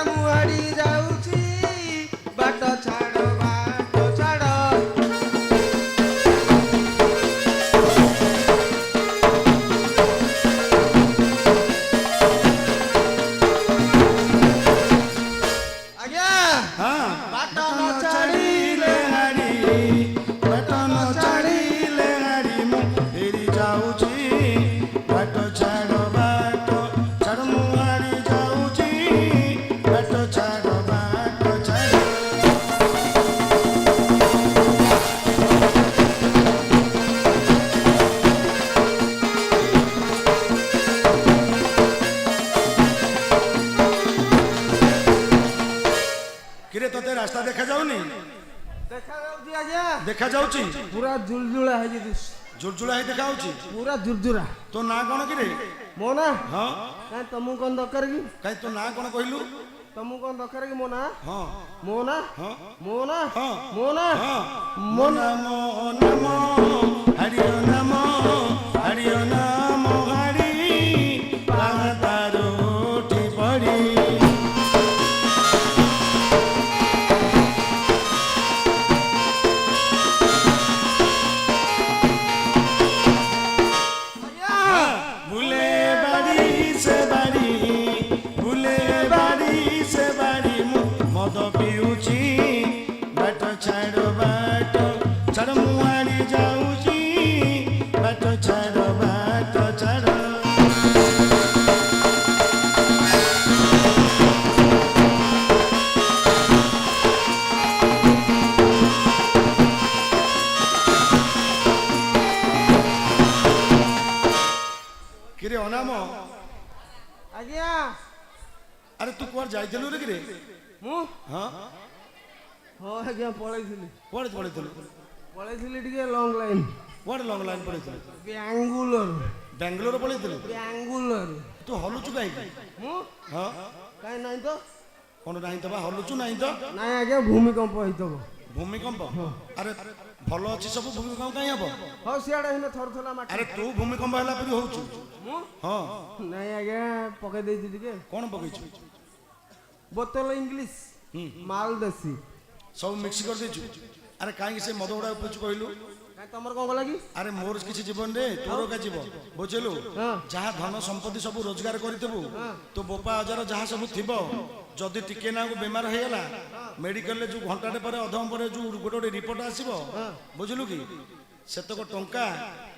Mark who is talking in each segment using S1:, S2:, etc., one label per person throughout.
S1: मुहाड़ी जाऊची बाट छाड़ बाट छाड़ आज्ञा
S2: हाँ
S1: बाट न छाड़िले
S2: बाट न छाड़िले हाड़ी मु फेरी जाऊची बाट छाड़ बाट छाड़ मुहाड़ी जाऊची बाट छाड़ बाट छाड़ किरे तोते रास्ता देखा जाऊनी
S1: देखा जाऊची आज्ञा
S2: देखा जाऊची
S1: पूरा जुलजुला है जी
S2: झुलझुला ही देखा होची
S1: पूरा जुरजुरा
S2: तो ना कोन किरे
S1: मो ना
S2: हाँ
S1: काई तमु कोन दरकार की
S2: कहीं तो ना कोन कहलु
S1: तमु कोन दरकार की मो ना
S2: हाँ
S1: मो ना
S2: हाँ
S1: मो ना
S2: हाँ
S1: मो ना
S2: हाँ
S1: मो
S2: नमो नमो हरिओ नमो हरिओ नमो हरि तारो उठी पड़ी भूले बाड़ी से बाड़ी मु मद पिउची बाट छाड़ बाट छाड़ मुआड़ी जाऊची बाट छाड़ बाट छाड़ किरे अनाम
S1: आज्ञा
S2: अरे तू कुआर जाइथिलु रे किरे
S1: मु
S2: हाँ
S1: हाँ आज्ञा पळैथिली
S2: कुआर पळैथिलु
S1: पळैथिली टिके लॉन्ग लाइन
S2: कुआर लॉन्ग लाइन पळैथिलु
S1: बेंगुलर
S2: बेंगलोर पळैथिलु
S1: बेंगुलर
S2: तू हलुचु काई
S1: मु
S2: हाँ
S1: काई नाही तो
S2: कोन नाही तो बा हलुचु नाही तो
S1: नाही आज्ञा भूमिकंप होइतबो
S2: भूमिकंप अरे भल अच्छी सब भूमिकंप कहीं हम
S1: हाँ सियाड़े हिने थरथला माटी
S2: अरे तू भूमिकंप है परी होचु
S1: मु
S2: हाँ
S1: नाही आज्ञा पके देइति टिके
S2: कौन पकईछु
S1: बोतल इंग्लिश माल देसी
S2: सब मिक्स कर देछु अरे कहीं से मद उड़ा पूछ कहलु
S1: काई तमर कोन लागी
S2: अरे मोर किसी जीवन रे तोर का जीवन बुझलु
S1: हाँ।
S2: जहाँ धन संपत्ति सब रोजगार करतेबु तो बोपा हजार जहाँ सब थिबो जदि टिके ना को बेमार हो गला मेडिकल रे जो घंटाटे पर अधम पर जो गोटे गोटे रिपोर्ट आसीबो बुझलु कि सेतक टंका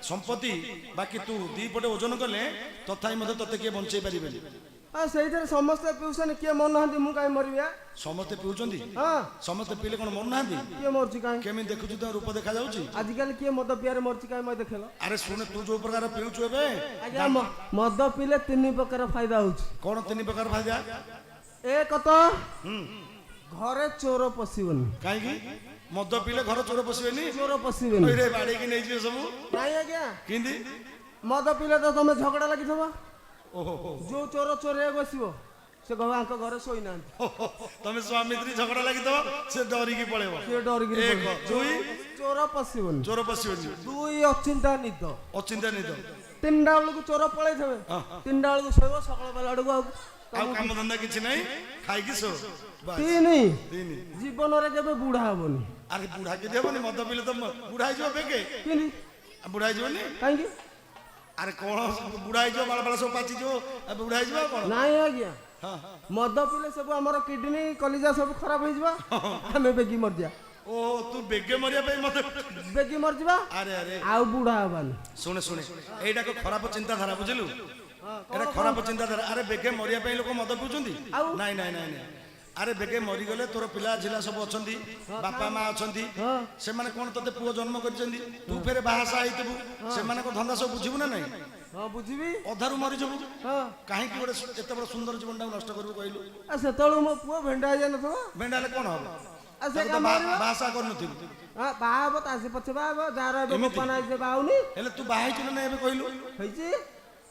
S2: संपत्ति बाकी तू दी पटे ओजन कले तथाई मते तते के बंचै परिबेनी
S1: हाँ सही समस्त पिउसन किए मन नहांती मु काई मरबिया
S2: समस्ते पिउचंदी
S1: हाँ
S2: समस्ते पीले कोन मन नांदी
S1: किए मरची काई
S2: केमी देखुछु तो रूप देखा जाउची
S1: आजकल किए मद पियारे मरची काई मैं देखेलो
S2: अरे सुने तू जो प्रकार पिउछु एबे
S1: आज्ञा मद पीले तीन प्रकार फायदा होउची
S2: कोन तीन प्रकार फायदा
S1: एक तो घरे चोर पसिबनी
S2: काई की मद पीले घर चोर पसिबेनी
S1: चोर पसिबनी
S2: रे बाड़ी की नै जियो सब
S1: नाही आज्ञा
S2: किंदी
S1: मद पीले तो तुम झगड़ा लगी थबो
S2: ओहो
S1: जो चोर चोरे बसिबो से कहबा आंक घरे सोई ना
S2: तमे स्वामी स्त्री झगड़ा लागि तो से डरी की पळेबो
S1: से डर गिरी
S2: एक दुई
S1: चोर पसिबनी
S2: चोर पसिबेनी
S1: दुई अचिंता निद
S2: अचिंता नहीं तो
S1: तीनटा बेलू चोर पळै थबे तीनटा बेलू सोइबो सकाळ बेला अडगु
S2: आ काम धंदा किछि नै खाई की सो बस
S1: तीन
S2: तीन
S1: जीवन रे केबे बुढ़ा हबनी
S2: अरे बुढ़ा के देबनी मद पीले तो बुढ़ा जो बेके
S1: किनी
S2: बुढ़ा जोनी
S1: काई की
S2: अरे कौन बुढ़ाई जो बाल बाल सब पाची जो अब बुढ़ाई जो कौन
S1: नाही आज्ञा
S2: हां
S1: मद पीले सब हमर किडनी कलिजा सब खराब हो जबा हमें बेगी मर जा
S2: ओ तू बेगे मरिया पे मत
S1: बेगी मर जबा
S2: अरे अरे
S1: आउ बुढ़ा हबानी
S2: सुने सुने एटा को खराब चिंता धारा बुझलु एटा खराब चिंता धारा अरे बेगे मरिया पे लोग मद पिउचंदी नाही नाही नाही नाही अरे बेगे मरी गले तोर पिला झिला सब अछंदी बापा मां अछंदी से माने कोन तते पुओ जन्म करचंदी तू फेरे बाहासा आइतबु से माने को धंदा सब बुझिबु ना नाही
S1: हां बुझिबी
S2: अधारू मरी जबु
S1: हां
S2: काहे की गोटे एते बड़ सुंदर जीवन टा नष्ट करबु कहलु
S1: आ सेतळु मो पुओ भेंडा जाय नथबो
S2: बेंडाले कोन हबो
S1: आ से का मारबो
S2: बाहासा करनथिबु
S1: हां बाहाबो तासे पछे बाहाबो जार एबे गोपना जे बाउनी
S2: हेले तू बाहाई छु ना एबे कहलु
S1: होइची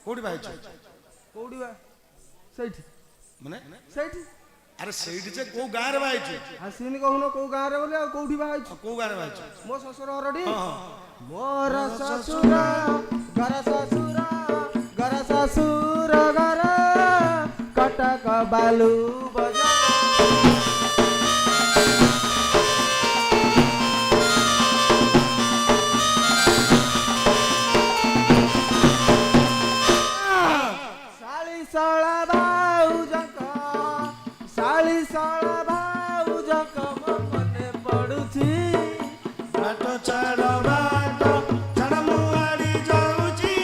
S2: कोडी बाहाई छु
S1: कोडी बा सैठी
S2: माने
S1: सैठी
S2: अरे सेठी जे को गां रे बाहाई छु
S1: हसीन कहूनो को गां रे बोले कोठी बाहाई छु
S2: को गां रे बाहाई छु
S1: मो ससुर हरडी
S2: हां
S1: मोर ससुर घर ससुर घर कटक बालू बजा ଶଳା ଭାଉଜଙ୍କ ମନେ ପଡୁଛି।
S2: ବାଟ ଛାଡ଼ ମୁଁ ଆଡି ଯାଉଛି।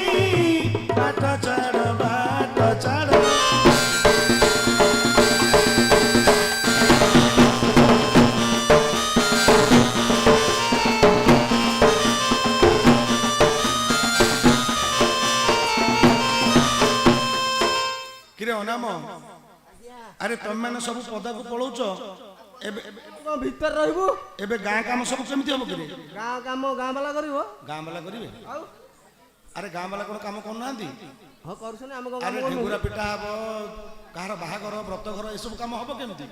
S2: ବାଟ ଛାଡ଼। କିରେ ଅନାମ, ଆରେ ତମେ ମାନେ ସବୁ ପଦାକୁ ପଳଉଛ, ଏବେ
S1: କଣ ଭିତରେ ରହିବୁ?
S2: ଏବେ ଗାଁ କାମ ସବୁ କେମିତି ହବ କିରେ?
S1: ଗାଁ କାମ ଗାଁ ବାଲା କରିବ।
S2: ଗାଁ ବାଲା କରିବେ?
S1: ଆଉ
S2: ଆରେ ଗାଁ ବାଲା କଣ କାମ କରୁନାହାନ୍ତି?
S1: ହଁ କରୁଛନ୍ତି, ଆମେ କଣ
S2: ଆରେ
S1: କାମ
S2: ଢେଙ୍ଗୁରା
S1: କରୁନୁ?
S2: ପିଟା ହବ, କାହାର ବାହାଘର ବ୍ରତଘର ଏସବୁ କାମ ହବ କେମିତି?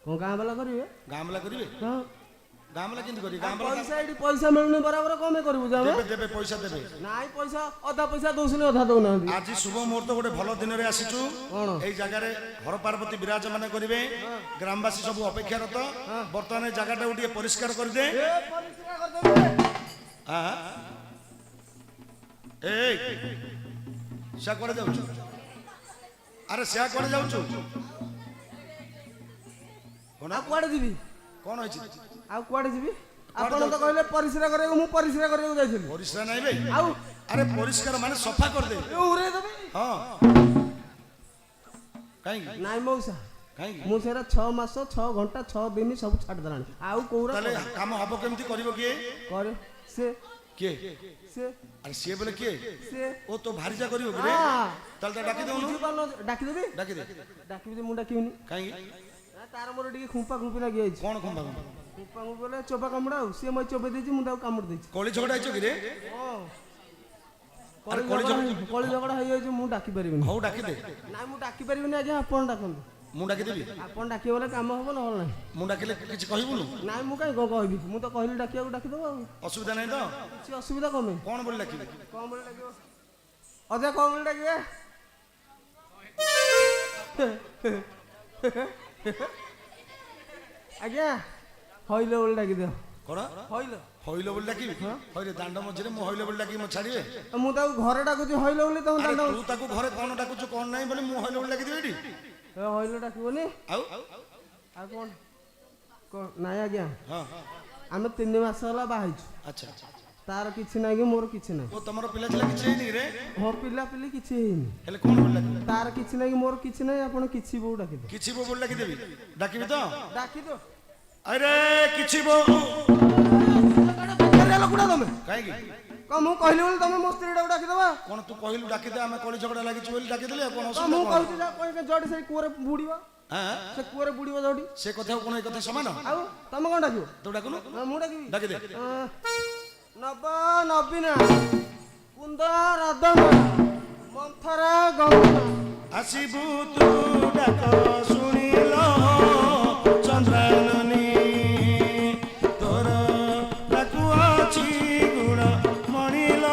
S1: କଣ ଗାଁ ବାଲା କରିବେ?
S2: ଗାଁ ବାଲା କରିବେ?
S1: ହଁ।
S2: ଗାଁ ବାଲା କେମିତି କରିବେ? ଗାଁ ବାଲା
S1: ପଇସା ଏଠି ପଇସା ମିଳୁନି ବରାବର, କଣ ପାଇଁ କରିବୁ ଯେ ଆମେ?
S2: ଦେବେ ପଇସା ଦେବେ।
S1: ନାଇଁ ପଇସା ଅଧା ପଇସା ଦଉଛନ୍ତି, ଅଧା ଦଉନାହାନ୍ତି।
S2: ଆଜି ଶୁଭ ମୁହୂର୍ତ୍ତ ଗୋଟେ ଭଲ ଦିନରେ ଆସିଛୁ।
S1: କଣ?
S2: ଏଇ ଜାଗାରେ ହର ପାର୍ବତୀ ବିରାଜମାନ କରିବେ। ଗ୍ରାମବାସୀ ସବୁ ଅପେକ୍ଷାରତ। ବର୍ତ୍ତମାନ ଏ ଜାଗାଟାକୁ ଟିକେ ପରିଷ୍କାର କରିଦେ।
S1: ଏ ପରିସ୍ରା କରିଦେବି।
S2: ଏଇ ସିଆ କୁଆଡେ ଯାଉଛୁ? ଆରେ ସିଆ କୁଆଡେ ଯାଉଛୁ?
S1: ଆଉ କୁଆଡେ ଯିବି?
S2: କଣ ହେଇଛି?
S1: ଆଉ କୁଆଡେ ଯିବି? ଆପଣ ତ କହିଲେ ପରିସ୍ରା କରିବାକୁ, ମୁଁ ପରିସ୍ରା କରିବାକୁ ଯାଇଥିଲି।
S2: ପରିଷ୍କାର ନାହିଁ ବେ।
S1: ଆଉ
S2: ଆରେ ପରିଷ୍କାର ମାନେ ସଫା କରିଦେ।
S1: ଉରେଇ ଦେବି?
S2: ହଁ। କାହିଁକି?
S1: ନାଇଁ ମଉସା,
S2: କାହିଁକି?
S1: ମୁଁ ସେରା 6 ମାସ 6 ଘଣ୍ଟା 6 ଦିନ ସବୁ ଛାଡ଼ିଦେଲାଣି। ଆଉ କୋଉରା
S2: ତାହେଲେ କାମ ହବ କେମିତି? କରିବ କିଏ?
S1: କରେ ସେ
S2: କିଏ?
S1: ସେ
S2: ଆରେ ସିଏ ବୋଲେ କିଏ?
S1: ସେ
S2: ଓ ତ ଭାରିଜା କରିବ କିରେ?
S1: ହଁ।
S2: ତାହେଲେ ତା ଡାକି ଦଉନୁ।
S1: ଡାକିଦେବି?
S2: ଡାକିଦେ।
S1: ଡାକିବି ଯେ ମୁଁ ଡାକିବିନି।
S2: କାହିଁକି?
S1: ତାର ମୋର ଟିକେ ଖୁମ୍ପା ଖୁମ୍ପି ଲାଗି ଯାଇଛି।
S2: କଣ ଖମ୍ବା?
S1: ଖୁମ୍ପା ଖୁମ୍ପି ବୋଲେ ଚୋପା କାମୁଡା। ଆଉ ସିଏ ମୋତେ ଚୋବେଇ ଦେଇଛି, ମୁଁ ତାକୁ କାମୁଡ଼ି ଦେଇଛି।
S2: କଳି ଝଗଡା ହେଇଛ କିରେ?
S1: ହଁ।
S2: ଆରେ କଳି
S1: କଳି ଝଗଡ଼ା ହେଇଯାଇଛି, ମୁଁ ଡାକି ପାରିବିନି।
S2: ହଉ ଡାକିଦେ।
S1: ନାଇଁ ମୁଁ ଡାକି ପାରିବିନି ଆଜ୍ଞା, ଆପଣ ଡାକନ୍ତୁ।
S2: ମୁଁ ଡାକିଦେବି?
S1: ଆପଣ ଡାକିବେ ବୋଲେ କାମ ହବ, ନହେଲେ ନାହିଁ।
S2: ମୁଁ ଡାକିଲେ କିଛି କହିବୁନୁ?
S1: ନାଇଁ ମୁଁ କାହିଁ କଣ କହିବି, ମୁଁ ତ କହିଲି ଡାକିବାକୁ, ଡାକିଦେବ ଆଉ।
S2: ଅସୁବିଧା ନାହିଁ ତ?
S1: କିଛି ଅସୁବିଧା କଣ ପାଇଁ?
S2: କଣ ବୋଲି ଡାକିବି?
S1: କଣ ବୋଲି ଡାକିବ? ଅଜା କଣ ବୋଲି ଡାକିବେ? ଆଜ୍ଞା ହଇଲ ବୋଲି ଡାକିଦିଅ।
S2: କଣ?
S1: ହଇଲ
S2: ହଇଲ ବୋଲି ଡାକିବି? ହଇରେ ଦାଣ୍ଡ ମଝିରେ ମୁଁ ହଇଲ ବୋଲି ଡାକିବି, ମୁଁ ଛାଡ଼ିବେ?
S1: ମୁଁ ତାକୁ ଘରେ ଡାକୁଛି ହଇଲ ବୋଲି, ତମ
S2: ଆରେ
S1: ଦାଣ୍ଡ
S2: ତୁ ତାକୁ ଘରେ କଣ ଡାକୁଛୁ କଣ ନାହିଁ ବୋଲି ମୁଁ ହଇଲ ବୋଲି ଡାକିଦେବି ଏଠି?
S1: ହଇଲ ଡାକିବନି?
S2: ଆଉ
S1: ଆଉ କଣ? ନାଇଁ ଆଜ୍ଞା,
S2: ହଁ
S1: ଆମେ 3 ମାସ ହେଲା ବାହା ହେଇଛୁ।
S2: ଆଚ୍ଛା।
S1: ତାର କିଛି ନାହିଁ କି ମୋର କିଛି ନାହିଁ।
S2: ଓ ତମର ପିଲା ଥିଲା କିଛି ହେଇନି ରେ?
S1: ହଁ ପିଲାପିଲି କିଛି ହେଇନି।
S2: ହେଲେ କଣ ବୋଲି ଡାକିବି?
S1: ତାର କିଛି ନାହିଁ କି ମୋର କିଛି ନାହିଁ, ଆପଣ କିଛି ବୋଉ ଡାକିଦେ।
S2: କିଛି ବୋଉ ବୋଲି ଡାକିଦେବି? ଡାକିବି ତ?
S1: ଡାକିଦିଅ।
S2: ଆରେ କିଛି ବୋଉ।
S1: ଲୋକଟା ତମେ
S2: କାହିଁକି?
S1: କଣ ମୁଁ କହିଲି ବୋଲି ତମେ ମୋ ସ୍ତ୍ରୀଟାକୁ ଡାକିଦବା?
S2: କଣ ତୁ କହିଲୁ ଡାକିଦେ, ଆମେ କଳି ଝଗଡା ଲାଗିଛୁ ବୋଲି ଡାକିଦେଲି, ଆଉ କଣ
S1: କଣ
S2: ଅସୁବିଧା?
S1: ମୁଁ
S2: କଣ?
S1: କହୁଛି ଯୋଉଠି ସେଇ କୂଅରେ ବୁଡିବ,
S2: ଆଁ?
S1: ସେ କୂଅରେ ବୁଡିବ ଯୋଉଠି।
S2: ସେ କଥା କଣ ଏ କଥା ସମାନ?
S1: ଆଉ ତମେ କଣ ଡାକିବ?
S2: ତୁ ଡାକୁନୁ?
S1: ମୁଁ ଡାକିବି।
S2: ଡାକିଦେ।
S1: ନବ ନବୀନା କୁନ୍ଦ ରଦନ ମନ୍ଥରା ଗଙ୍ଗନା
S2: ଆସିବୁ ତୁ ଡାକ ଶୁଣିଲ ଚନ୍ଦ୍ରାନନୀ, ତୋର ଡାକୁ ଅଛି ଗୁଣ ମଣିଲ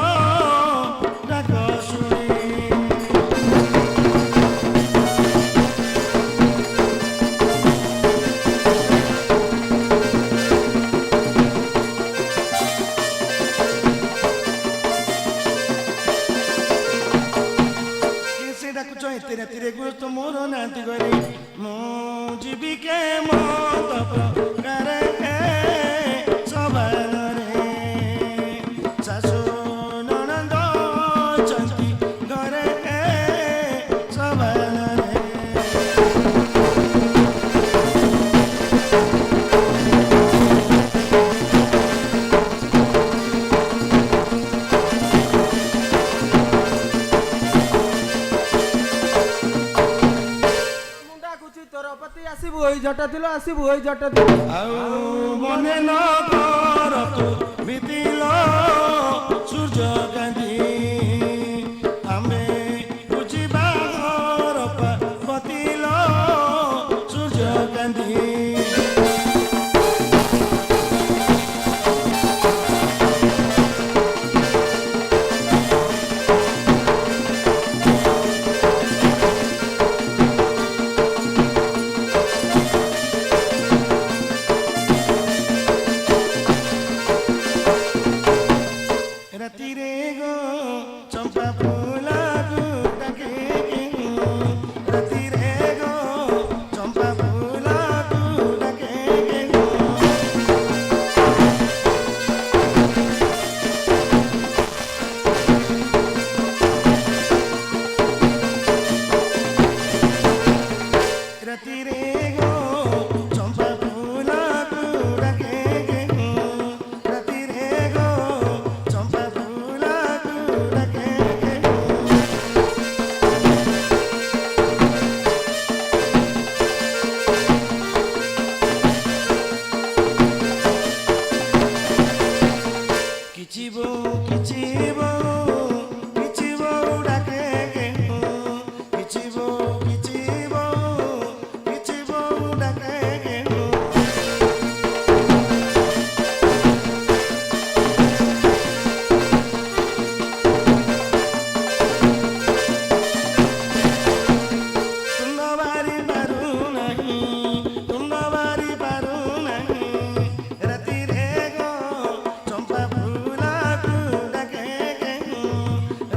S2: ଡାକ ଶୁଣି। ଡାକୁଛ ଏତେ ରାତିରେ ଗୁରୁତ୍ୱ ମୋର ନାହାନ୍ତି ଘରେ, ମୁଁ ଯିବି କେ ମତ ପ୍ରକାରେ ସବାନରେ, ଶାଶୁ ନଣନ୍ଦ ଅଛନ୍ତି ଘରେ ସବାନରେ।
S1: ଆସିବୁ ଏଇ ଝଟା ଥିଲ, ଆସିବୁ ଏଇ ଝଟା ଥିଲ,
S2: ଆଉ ମନେ ନ କର ତୁ ବିତିଲ ସୂର୍ଯ୍ୟ ଗାନ୍ଧୀ, ଆମେ ବୁଝିବା ଘର ବତିଲ ସୂର୍ଯ୍ୟ ଗାନ୍ଧୀ। ରାତିରେ ଗো ଚମ୍ପା ଫୁଲକୁ ଡାକିକି, ରାତିରେ ଗো ଚମ୍ପା ଫୁଲ गो चंपा फूलକୁ ଡାକେ ରାତିରେ ଗो ଚंपा फूलକୁ ଡାକେ किचिबो किचिबो किचिबो डाके किचिबो किचिबो किचिबो डाके तुम बारी पारू नहीं तुम बारी पारू नहीं राति रे गो चंपा फूलକୁ ଡାକେ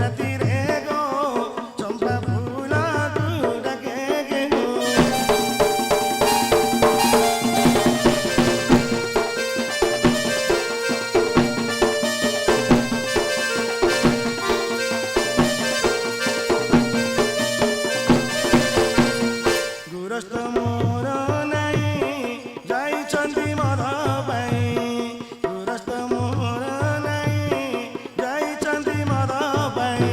S2: ରାତି रे गो चंपा फूलକୁ ଡାକେ गुरस्त मोर नहीं ଯାଇଛନ୍ତି ମୋର ପାଇଁ गुरस्त मोर नहीं ଯାଇଛନ୍ତି ମୋର ପାଇଁ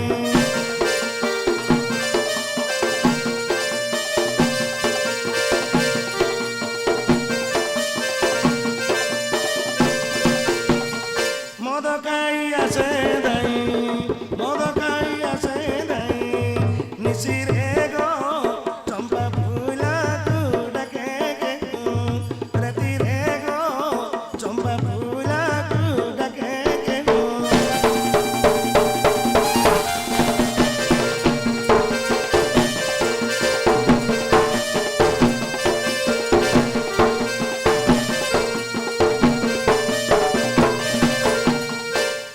S2: मद खाई आसे दाई मद खाई आसे दाई निशिरे गो चंपा फूलକୁ ଡାକେ ରାତି रे गो चंपा फूलକୁ ଡାକେ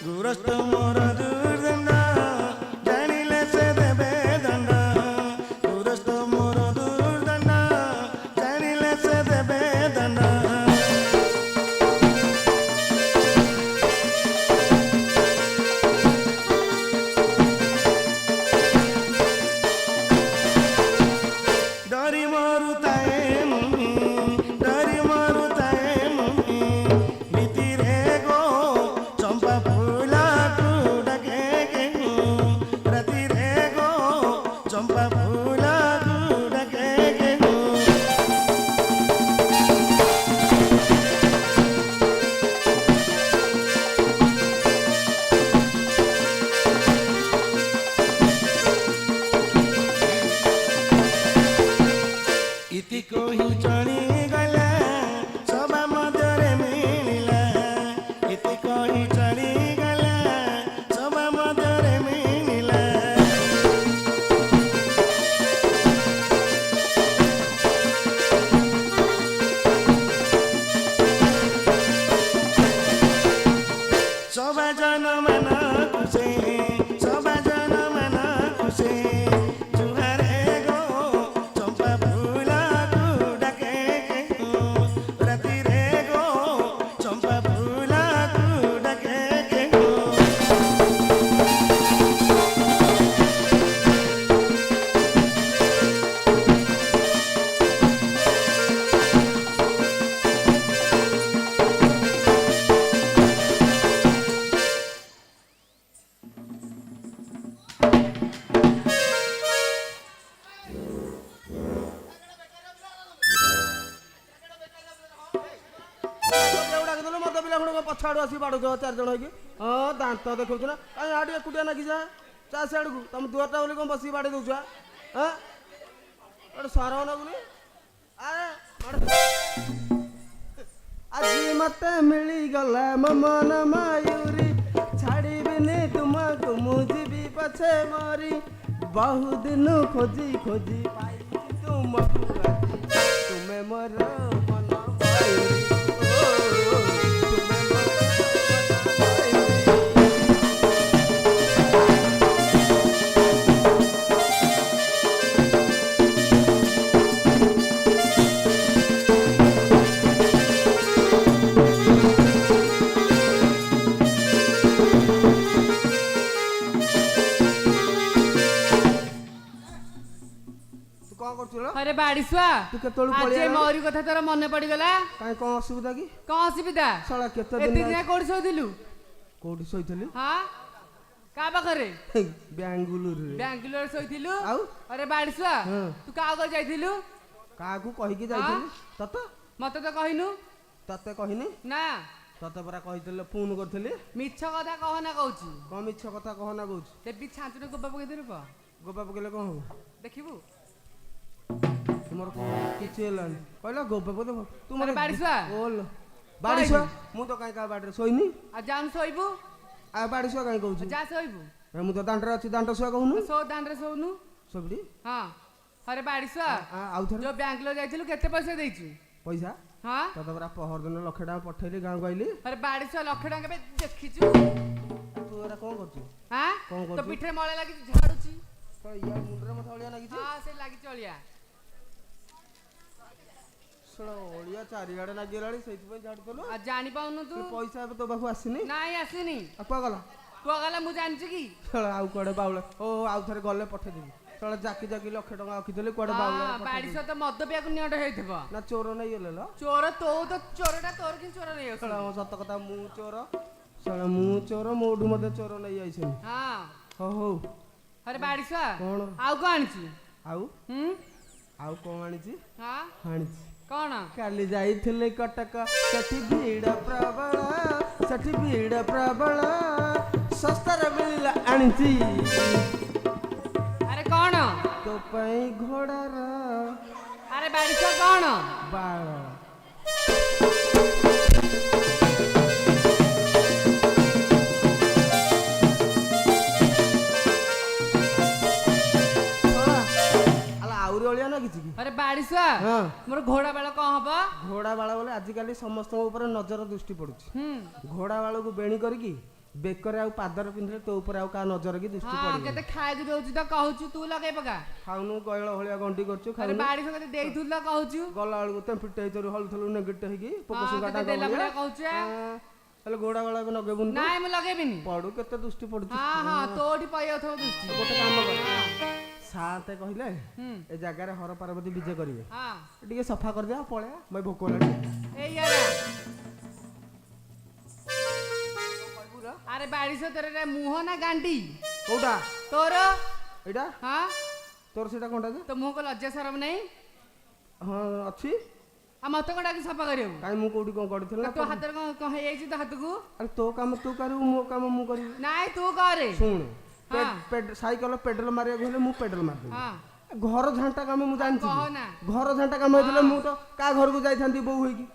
S2: गुरस्त मोर दुर्दंड जानिले से देबे दंड गुरस्त मोर दुर्दंड जानिले से देबे दंड डरी मरुताए मुनि डरी मरुताए मुनि नीति रे गो चंपा फूलକୁ ଡାକେ ରାତି रे गो चंपा फूलକୁ ଡାକେ इति कहि चली गला सभा मध्यरे मिलिला इति कहि चली गला सभा मध्यरे मिलिला सभा जन मन खुसे सभा जन मन खुसे जुहारे गो चंपा फूलକୁ ଡାକେ ରାତି रे गो चंपा फूलକୁ ଡାକେ ମଦ ପିଲା ପୁଣି ପଛ ଆଡୁ ଆସିକି ବାଡ଼ୁଛ 4 ଜଣ ହେଇକି ହଁ ଦାନ୍ତ ଦେଖାଉଛୁ ନା କାଇଁ ଆଡୁ ଏକୁଟିଆ ନାଗିଯା ଚା ସିଆଡ଼କୁ ତମ ଦୁଆରଟା ବୋଲି କଣ ବସିକି ବାଡ଼େଇ ଦଉଛ ହଁ ଗୋଟେ ସର ନାଗୁନି ଆଜି ମତେ ମିଳିଗଲା ମୋ ମନ ମୟୁରୀ ଛାଡ଼ିବିନି ତୁମକୁ ମୁଁ ଯିବି ପଛେ ମରି ବହୁ ଦିନ ଖୋଜି ଖୋଜି ପାଇଛି ତୁମକୁ ଆଜି ତୁମେ ମୋର ମନ ମୟୁରୀ
S3: अरे बाड़ी ବାଡ଼ିସୁଆ
S1: ତୁ କେତେବେଳୁ
S3: ଆଜି
S1: ପଳେଇ
S3: ମୋରି କଥା ତୋର ମନେ ପଡିଗଲା।
S1: କାଇଁ କଣ ଅସୁବିଧା କି?
S3: କଣ ଅସୁବିଧା?
S1: ଶଳା କେତେ
S3: ଏତେ
S1: ଦିନ
S3: ଦିନ କୋଉଠି ଶୋଇଥିଲୁ?
S1: କୋଉଠି ଶୋଇଥିଲି?
S3: ହଁ କା ପାଖରେ?
S1: ବାଙ୍ଗୁଲୁରୁରେ।
S3: ବାଙ୍ଗାଲୋର ଶୋଇଥିଲୁ?
S1: ଆଉ
S3: ଆରେ ବାଡ଼ିସୁଆ
S1: ହଁ।
S3: ତୁ କାହା ଘର ଯାଇଥିଲୁ?
S1: କାହାକୁ କହିକି ଯାଇଥିଲି? ତତେ
S3: ମତେ ତ କହିନୁ।
S1: ତତେ କହିନି?
S3: ନା
S1: ତତେ ପରା କହିଥିଲେ, ଫୋନ କରିଥିଲି।
S3: ମିଛ କଥା କହନା କହୁଛି।
S1: କଣ ମିଛ କଥା କହନା କହୁଛୁ?
S3: ଦେବି ଛାଞ୍ଚୁରେ ଗୋବା ପକେଇଦେଲୁ ପା
S1: ଗୋପା ପକେଇଲେ କଣ ହବ?
S3: ଦେଖିବୁ।
S1: ତୁମର କିଛି ହେଲାନି କହିଲା ଗୋପା ପକେଇଦେବ। ତୁ
S3: ଆରେ ବାଡ଼ିସୁଆ
S1: ଓଲ ବାଡ଼ିସୁଆ ମୁଁ ତ କାଇଁ କାହା ବାଡ଼ିରେ ଶୋଇନି।
S3: ଆଉ ଯାଉନୁ ଶୋଇବୁ।
S1: ଆଉ ବାଡ଼ିସୁଆ କାଇଁ କହୁଛୁ?
S3: ଯା ଶୋଇବୁ।
S1: ମୁଁ ତ ଦାଣ୍ଡରେ ଅଛି, ଦାଣ୍ଡ ଶୁଆ କହୁନୁ।
S3: ଶୋ ଦାଣ୍ଡରେ ଶୋଉନୁ।
S1: ସବୁଠି
S3: ହଁ ଆରେ ବାଡ଼ିସୁଆ
S1: ଆଉ ଥରେ
S3: ଯୋଉ ବାଙ୍ଗାଲୋର ଯାଇଥିଲୁ କେତେ ପଇସା ଦେଇଛୁ?
S1: ପଇସା
S3: ହଁ
S1: ତତେ ପରା ପହରଦିନ 1,00,000 ଟଙ୍କା ପଠେଇଲି, ଗାଁକୁ ଆଇଲି।
S3: ଆରେ ବାଡ଼ିସୁଆ 1,00,000 ଟଙ୍କା କେବେ ଦେଖିଛୁ?
S1: ତୁ ଏରା କଣ କରୁଛୁ?
S3: ହଁ
S1: କଣ
S3: ତୋ
S1: କରୁଛୁ?
S3: ପିଠରେ ମଳେ ଲାଗିଛି ଝାଡୁଛି।
S1: ଇଆ ମୁଣ୍ଡରେ ମତେ ଅଳିଆ ଲାଗିଛି।
S3: ହଁ ସେ ଲାଗିଛି ଅଳିଆ।
S1: ଅଳିଆ ଚାରିଆଡେ ଲାଗିଗଲାଣି, ସେଇଥିପାଇଁ ଝାଡୁଥିଲୁ।
S3: ଆଉ ଜାଣିପାଉନୁ ତୁ?
S1: ପଇସା ଏବେ ତୋ ପାଖକୁ ଆସିନି?
S3: ନାଇଁ ଆସିନି।
S1: ଆଉ କୁଆ ଗଲା?
S3: କୁଆ ଗଲା ମୁଁ ଜାଣିଛି କି?
S1: ଆଉ କୁଆଡେ ବାଉଳ। ଓ ଆଉ ଥରେ ଗଲେ ପଠେଇଦେବି। ଜାକି ଜାକି 1,00,000 ଟଙ୍କା ରଖିଥିଲି, କୁଆଡେ ବାଉଳ।
S3: ବାଡ଼ିସୁଆ ତ ମଦ ପିଆକୁ ନିଅଣ୍ଟ ହେଇଥିବ।
S1: ନା ଚୋର ନେଇଗଲେ ଲୋ।
S3: ଚୋର ତୋ ତ ଚୋରଟା ତୋର କିନ୍ତୁ ଚୋର ନେଇ ଆସୁଛି।
S1: ସତ କଥା, ମୁଁ ଚୋର। ମୁଁ ଚୋର, ମୋଠୁ ମତେ ଚୋର ନେଇ ଯାଇଛନ୍ତି।
S3: ହଁ
S1: ହଉ
S3: ଆରେ ବାଡ଼ିସୁଆ
S1: କଣ
S3: ଆଉ କଣ ଆଣିଛୁ?
S1: ଆଉ
S3: ଆଉ
S1: କଣ ଆଣିଛି?
S3: ହଁ
S1: ଆଣିଛି
S3: କଣ?
S1: କାଲି ଯାଇଥିଲେ କଟକ, ସେଠି ଭିଡ଼ ପ୍ରବଳ, ସେଠି ଭିଡ଼ ପ୍ରବଳ, ଶସ୍ତାରେ ମିଳିଲା ଆଣିଛି।
S3: ଆରେ କଣ?
S1: ତୋ ପାଇଁ ଘୋଡ଼ାର
S3: ଆରେ ବାଡ଼ିସୁଆ କଣ?
S1: ବାଳ। ଆହୁରି ଅଳିଆ ଲାଗିଛି କି?
S3: ଆରେ ବାଡ଼ିସୁଆ ମୋର ଘୋଡ଼ା ବାଳ କଣ ହବ?
S1: ଘୋଡ଼ା ବାଳ ବୋଲେ ଆଜିକାଲି ସମସ୍ତଙ୍କ ଉପରେ ନଜର ଦୃଷ୍ଟି ପଡୁଛି। ଘୋଡ଼ା ବାଳକୁ ବେଣୀ କରିକି ବେକରେ ଆଉ ପାଦରେ ପିନ୍ଧିଲେ ତୋ ଉପରେ ଆଉ କାହା ନଜର କି ଦୃଷ୍ଟି ପଡିବ?
S3: କେତେ ଖାଇକି ଦଉଛୁ ତ କହୁଛୁ, ତୁ ଲଗେଇ ପକା।
S1: ଖାଉନୁ ଗୟଳ ଭଳିଆ ଗଣ୍ଡି କରୁଛୁ।
S3: ଆରେ ବାଡ଼ିସୁଆ କେତେ ଦେଇଥିଲୁ ତ କହୁଛୁ।
S1: ଗଲା ବେଳକୁ ତେମ୍ପିଟେ ହେଇଥିଲୁ, ହଳୁଥିଲୁ ନେଗେଟେ ହେଇକି ପୋକ ସୁଙ୍ଗା ଟା
S3: କହୁଛୁ।
S1: ହେଲେ ଘୋଡ଼ା ବାଳ ଏବେ ଲଗେଇବୁନି?
S3: ନାଇଁ ମୁଁ ଲଗେଇବିନି।
S1: ପଡୁ କେତେ ଦୃଷ୍ଟି ପଡୁଛି।
S3: ତୋଠି ପଇ ଯାଉଥିବ ଦୃଷ୍ଟି।
S1: ଗୋଟେ କାମ କର, ସାତେ କହିଲେ ଏ ଜାଗାରେ ହର ପାର୍ବତୀ ବିଜେ କରିବେ, ଟିକେ ସଫା କରିଦିଅ, ପଳେଇବା। ମୁଁ ଭୋକ ହେଲାଣି।
S3: ଆରେ ବାଡ଼ିସୁଆ ତୋର ମୁହଁ ନା ଗାଣ୍ଡି?
S1: କୋଉଟା
S3: ତୋର?
S1: ଏଇଟା। ତୋର ସେଇଟା କଣଟା ଯେ?
S3: ତୋ ମୁହଁ କ ଲଜ୍ଜା ସରମ ନାହିଁ?
S1: ହଁ ଅଛି।
S3: ଆଉ ମତେ କଣ ଡାକି ସଫା କରିବାକୁ?
S1: କାଇଁ ମୁଁ କୋଉଠି କଣ କରିଥିଲି ନା?
S3: ତୋ ହାତରେ କଣ ହେଇଯାଇଛି ତୋ ହାତକୁ?
S1: ଆରେ ତୋ କାମ ତୁ କରିବୁ, ମୋ କାମ ମୁଁ କରିବି।
S3: ନାଇଁ ତୁ କରେ।
S1: ଶୁଣୁ, ସାଇକେଲ ପେଡାଲ ମାରିବାକୁ ହେଲେ ମୁଁ ପେଡାଲ ମାରିଦେବି। ଘର ଝାଣ୍ଟା କାମ ମୁଁ ଜାଣିଛି। ଘର ଝାଣ୍ଟା କାମ ହେଇଥିଲେ ମୁଁ ତ କାହା ଘରକୁ ଯାଇଥାନ୍ତି ବୋଉ ହେଇକି।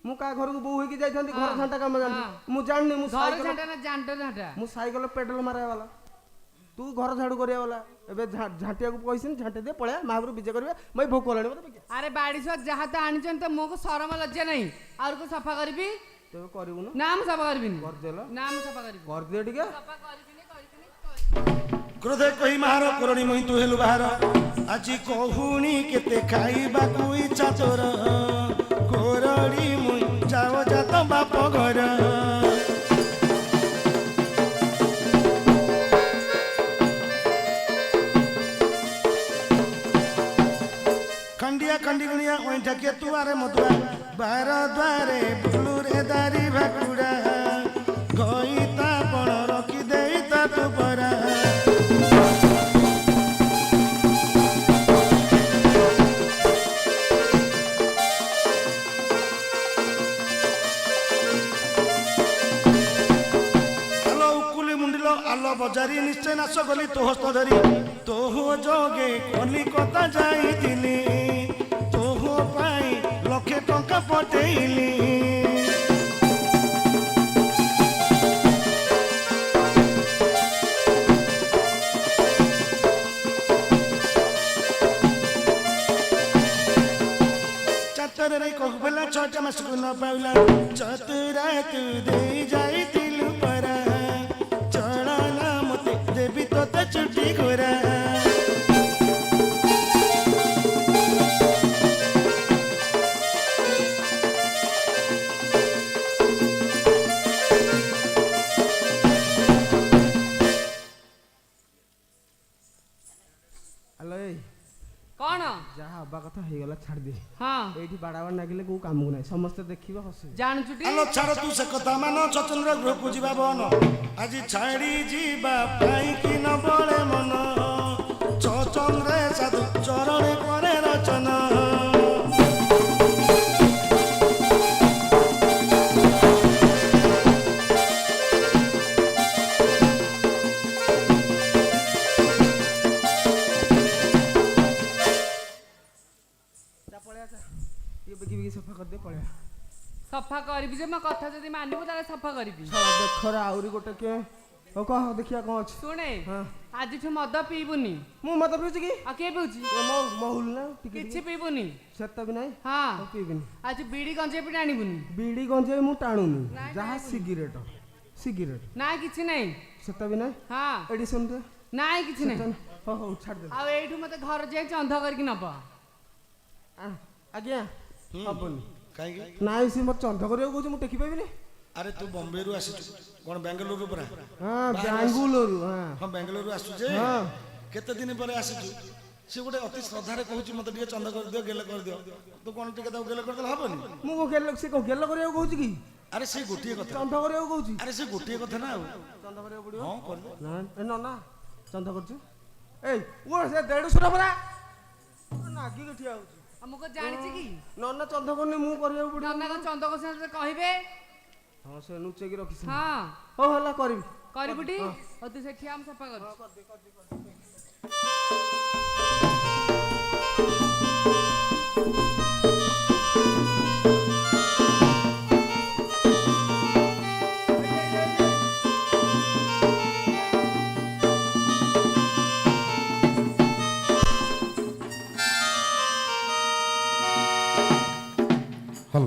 S1: ମୁଁ କାହା ଘରକୁ ବୋଉ ହେଇକି ଯାଇଥାନ୍ତି, ଘର ଝାଣ୍ଟା କାମ ଜାଣିଛି। ମୁଁ ଜାଣିନି। ମୁଁ ସାଇକେଲ ପେଡାଲ ମାରିବା ବାଲା, ତୁ ଘର ଝାଡୁ କରିବା ବାଲା। ଏବେ ଝାଣ୍ଟିବାକୁ କହିସିନି, ଝାଣ୍ଟି ଦେ, ପଳେଇବା ମହାପୁରୁ ବିଜେ କରିବେ। ମୁଁ ଭୋକ ହେଲାଣି ମତେ।
S3: ଆରେ ବାଡ଼ିସୁଆ ଯାହା ତ ଆଣିଛନ୍ତି ତ ମୁହଁକୁ ସରମ ଲଜ୍ଜା ନାହିଁ, ଆଉ ସଫା କରିବି?
S1: ତେବେ କରିବୁନି?
S3: ନା ମୁଁ ସଫା କରିବିନି।
S1: କରିଦେଲ?
S3: ନା ମୁଁ ସଫା କରିବି।
S1: କରିଦିଅ ଟିକେ।
S3: ସଫା କରିବିନି।
S2: କ୍ରୋଧେ କହି ମାହାର କରୁଣି ମୁହିଁ ତୁ ହେଲୁ ବାହାର, ଆଜି କହୁଣି କେତେ ଖାଇବାକୁ ଇଚ୍ଛା ତୋର, କୋରଡ଼ି ମୁଇଁ ଯାଅ ଯା ତ ବାପ ଘର। ଖଣ୍ଡିଆ ଖଣ୍ଡି ଗୁଣିଆ ଅଇଁଠା କେତୁଆରେ ମଧୁଆ, ବାର ଦ୍ୱାରେ ବୁଲୁରେ ଦାରି ଭାକୁଡ଼ା, ଘଇତା ପଣ ରଖି ଦେଇ ତାକୁ ପରା। আলো বজারি নিশ্চয় নাচ গলি তো হস্ত ধরি, তোহ যোগে কলিকতা যাইতিলি, তোহ পাই 1,00,000 টঙ্কা পটেইলি। ଚାତରରେ କହୁଲା 6ଟା ମାସକୁ ନ ପାଇଲା, ଚତୁରା ତୁ ଦେଇ ଯାଇଥିଲୁ ପରା, ଚଳନା ମତେ ଦେବି ତୋତେ ଚୁଟି ଘୋରା।
S1: ହ୍ୟାଲୋ,
S3: କଣ
S1: ଯାହା ହବା କଥା ହେଇଗଲା। ହେଇଗଲା ଛାଡି ଦେ
S3: ହଁ
S1: ଏଇଠି ବାଡାବାଡି ଲାଗିଲେ କୋଉ କାମକୁ ନାହିଁ ସମସ୍ତେ ଦେଖିବେ ହସିବେ
S3: ଜାଣୁଛୁ ଟି
S2: ଆଲୋ ଛାଡ ତୁ ସେ କଥା ମାନ ଚଚନ୍ଦ୍ର ଗୃହକୁ ଯିବା ବନ ଆଜି ଛାଡି ଯିବା ପାଇଁ କି ନ ବଳେ ମନ ଚଚନ୍ଦ୍ରେ ସାଧୁ ଚରଣେ କରେ ରଚନା
S1: ସଫା କରିଦେ ପଳେଇବା
S3: ସଫା କରିବି ଯେ ମୋ କଥା ଯଦି ମାନିବୁ ତାହେଲେ ସଫା କରିବି
S1: ଦେଖରେ ଆହୁରି ଗୋଟେ କିଏ ହଉ କହ ଦେଖିବା କଣ ଅଛି
S3: ଶୁଣେ
S1: ହଁ
S3: ଆଜିଠୁ ମଦ ପିଇବୁନି
S1: ମୁଁ ମଦ ପିଉଛି କି
S3: ଆଉ କିଏ ପିଉଛି
S1: ମହୁଲ ନା ଟିକେ
S3: କିଛି ପିଇବୁନି
S1: ସେତ ବି ନାହିଁ
S3: ହଁ
S1: ପିଇବିନି
S3: ଆଜି ବିଡି ଗଞ୍ଜେଇ ପିଠି ଆଣିବୁନି
S1: ବିଡି ଗଞ୍ଜେଇ ମୁଁ ଟାଣୁନି
S3: ନାଇଁ,
S1: ଯାହା
S3: ଟାଣିବୁନି।
S1: ସିଗାରେଟ
S3: ନାଇଁ କିଛି ନାହିଁ
S1: ସେତ ବି ନାହିଁ
S3: ହଁ
S1: ଏଠି ଶୁଣତେ
S3: ନାଇଁ କିଛି ନାହିଁ
S1: ହଉ ହଉ ଛାଡ଼ିଦେ
S3: ଆଉ ଏଇଠୁ ମତେ ଘର ଯାଇ ଚନ୍ଦ କରିକି ନବ
S1: ଆଜ୍ଞା ହବନି
S2: କାହିଁକି
S1: ନାଇଁ ସେ ମତେ ଚନ୍ଦ କରିବାକୁ କହୁଛି ମୁଁ ଟେକି ପାଇବିନି
S2: ଆରେ ତୁ ବମ୍ବେରୁ ଆସିଛୁ କଣ ବାଙ୍ଗାଲୋରରୁ ପରା
S1: ହଁ ବାଙ୍ଗୁଲୋରୁ
S2: ହଁ ବାଙ୍ଗାଲୋରରୁ ଆସୁଛୁ ଯେ କେତେ ଦିନ ପରେ ଆସିଛୁ ସେ ଗୋଟେ ଅତି ଶ୍ରଦ୍ଧାରେ କହୁଛି ମତେ ଟିକେ ଚନ୍ଦ କରିଦିଅ ଗେଲ କରିଦିଅ ତୁ କଣ ଟିକେ ତାକୁ ଗେଲ କରିଦେଲେ ହବନି
S1: ମୁଁ କଣ ଗେଲ ସେ କଣ ଗେଲ କରିବାକୁ କହୁଛି କି
S2: ଆରେ ସେ ଗୋଟିଏ କଥା
S1: ଚନ୍ଦ କରିବାକୁ କହୁଛି
S2: ଆରେ ସେ ଗୋଟିଏ କଥା ନା ଆଉ
S1: ଚନ୍ଦ କରିବାକୁ ପଡିବ
S2: ହଁ କରିଦେ
S1: ନା ଚନ୍ଦ କରୁଛୁ ଏଇ ଓ ସେ ଦେଢଶୁର ପରା ନାଗିକି ଠିଆ ହଉଛି
S3: ଆଉ ମୁଁ କଣ ଜାଣିଛି କି
S1: ନନା ଚନ୍ଦ କରୁନି ମୁଁ କରିବାକୁ ପଡିବ
S3: ନନା କଣ ଚନ୍ଦ କରୁଛନ୍ତି କହିବେ
S1: ହଁ ସେ ଲୁଚେଇକି ରଖିଛି
S3: ହଁ
S1: ହଉ ହେଲା କରିବି
S3: କରିବୁଟି ହଉ ତୁ ସେଠି ଆମ ସଫା କରୁଛୁ